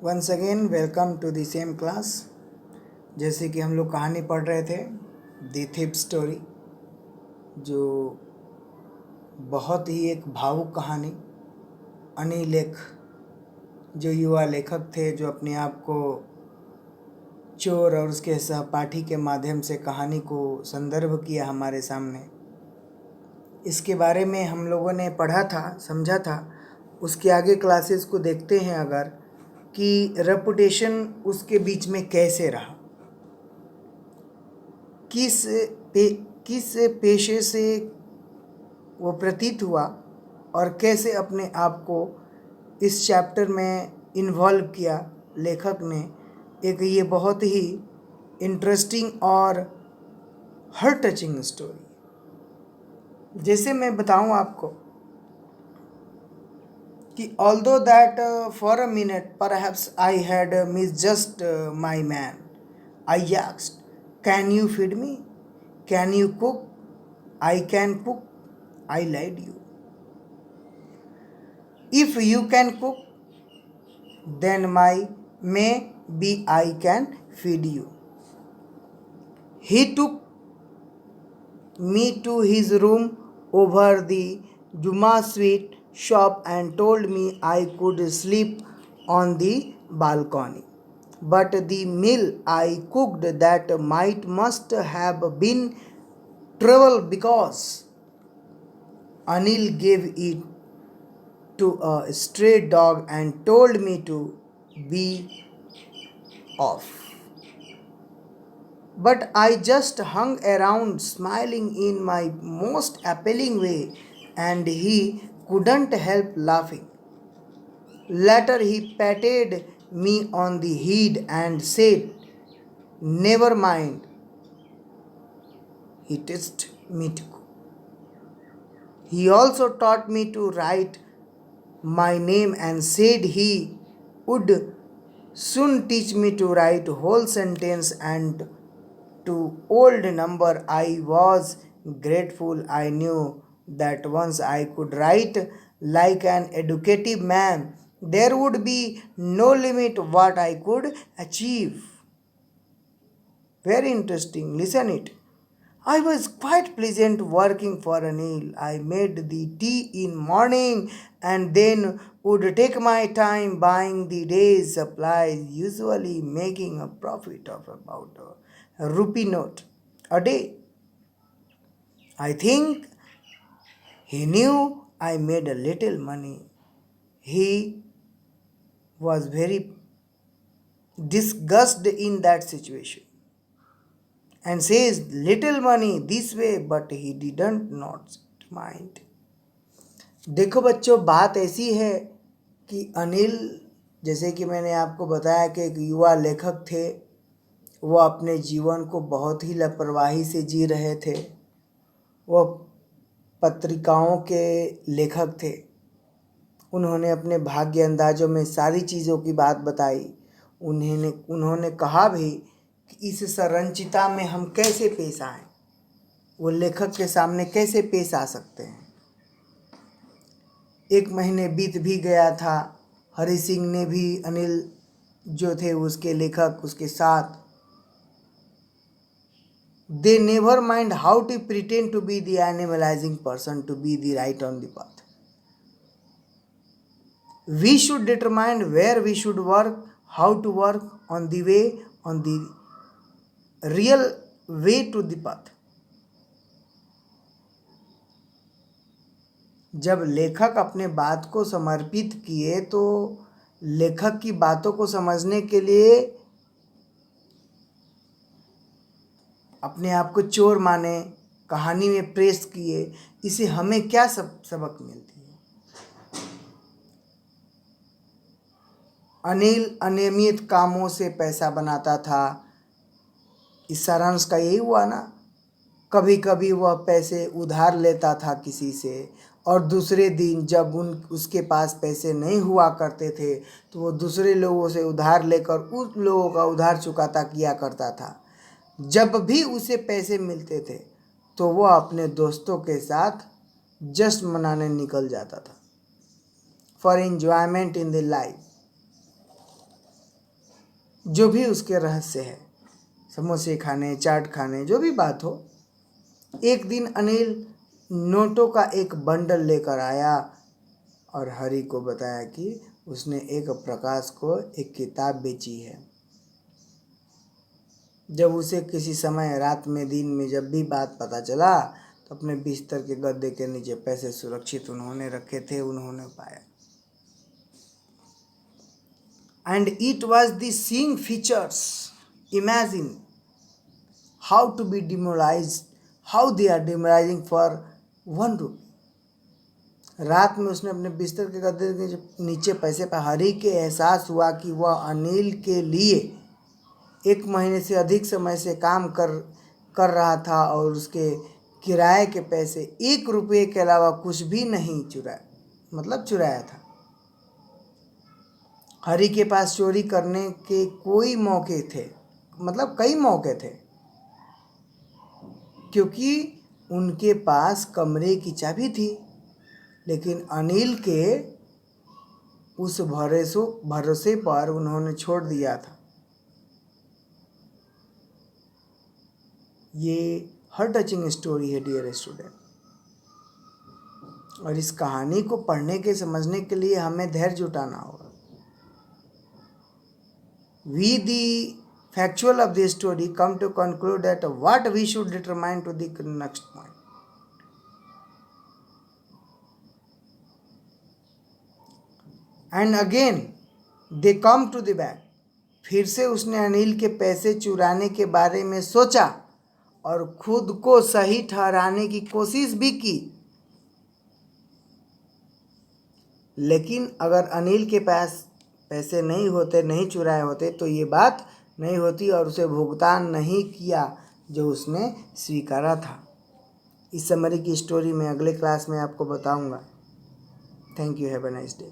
Once again welcome to the same class. जैसे कि हम लोग कहानी पढ़ रहे थे द थिप स्टोरी, जो बहुत ही एक भावुक कहानी। अनिलेख जो युवा लेखक थे, जो अपने आप को चोर और उसके सहपाठी के माध्यम से कहानी को संदर्भ किया हमारे सामने। इसके बारे में हम लोगों ने पढ़ा था, समझा था। उसके आगे क्लासेस को देखते हैं अगर कि रेपुटेशन उसके बीच में कैसे रहा, किस पेशे से वो प्रतीत हुआ और कैसे अपने आप को इस चैप्टर में इन्वॉल्व किया लेखक ने। एक ये बहुत ही इंटरेस्टिंग और हार्ट टचिंग स्टोरी। जैसे मैं बताऊं आपको कि although that for a minute perhaps I had misjudged my man, I asked, "Can you feed me? Can you cook?" "I can cook." I lied you. "If you can cook, then maybe I can feed you." He took me to his room over the Juma Sweet shop and told me I could sleep on the balcony. But the meal I cooked that might must have been trouble because Anil gave it to a stray dog and told me to be off. But I just hung around smiling in my most appealing way, and he couldn't help laughing. Later he patted me on the head and said, "Never mind." He taught me to cook. He also taught me to write my name and said he would soon teach me to write whole sentence and to old number. I was grateful. I knew that once I could write like an educative man, there would be no limit what I could achieve. Very interesting. Listen it. I was quite pleasant working for Anil. I made the tea in morning and then would take my time buying the day's supplies, usually making a profit of about a rupee note a day. I think he knew I made a little money. He was very disgusted in that situation and says little money this way, but he didn't not mind. देखो बच्चों, बात ऐसी है कि अनिल, जैसे कि मैंने आपको बताया कि एक युवा लेखक थे, वो अपने जीवन को बहुत ही लापरवाही से जी रहे थे। वो पत्रिकाओं के लेखक थे। उन्होंने अपने भाग्य अंदाजों में सारी चीज़ों की बात बताई। उन्होंने कहा भी कि इस संरचिता में हम कैसे पेश आएं, वो लेखक के सामने कैसे पेश आ सकते हैं। एक महीने बीत भी गया था। हरि सिंह ने भी अनिल जो थे उसके लेखक, उसके साथ they never mind how to pretend to be the animalizing person to be the right on the path. We should determine where we should work, how to work on the real way to the path. जब लेखक अपने बात को समर्पित किए तो लेखक की बातों को समझने के लिए अपने आप को चोर माने, कहानी में प्रेस किए। इसे हमें क्या सबक मिलती है। अनिल अनियमित कामों से पैसा बनाता था। इस सारांश का यही हुआ ना। कभी कभी वह पैसे उधार लेता था किसी से, और दूसरे दिन जब उसके पास पैसे नहीं हुआ करते थे तो वो दूसरे लोगों से उधार लेकर उस लोगों का उधार चुकाता किया करता था। जब भी उसे पैसे मिलते थे तो वह अपने दोस्तों के साथ जश्न मनाने निकल जाता था, for enjoyment in the life. जो भी उसके रहस्य है, समोसे खाने, चाट खाने, जो भी बात हो। एक दिन अनिल नोटों का एक बंडल लेकर आया और हरि को बताया कि उसने एक प्रकाश को एक किताब बेची है। जब उसे किसी समय रात में, दिन में जब भी बात पता चला तो अपने बिस्तर के गद्दे के नीचे पैसे सुरक्षित उन्होंने रखे थे, उन्होंने पाया। And it was the seeing features. Imagine how to be demoralized, how they are demoralizing for 1 rupee. रात में उसने अपने बिस्तर के गद्दे के नीचे पैसे पर हरि के एहसास हुआ कि वह अनिल के लिए 1 महीने से अधिक समय से काम कर रहा था और उसके किराए के पैसे 1 रुपये के अलावा कुछ भी नहीं चुराया था। हरि के पास चोरी करने के कई मौके थे, क्योंकि उनके पास कमरे की चाबी थी, लेकिन अनिल के उस भरोसे पर उन्होंने छोड़ दिया था। ये हार्ट टचिंग स्टोरी है डियर स्टूडेंट, और इस कहानी को पढ़ने के समझने के लिए हमें धैर्य जुटाना होगा। We, the factual of the story, come to conclude that what we should determine to the next point. And again they come to the back. फिर से उसने अनिल के पैसे चुराने के बारे में सोचा और खुद को सही ठहराने की कोशिश भी की, लेकिन अगर अनिल के पास पैसे नहीं चुराए होते तो ये बात नहीं होती और उसे भुगतान नहीं किया जो उसने स्वीकारा था। इस समरी की स्टोरी में अगले क्लास में आपको बताऊंगा। Thank you, have a nice day.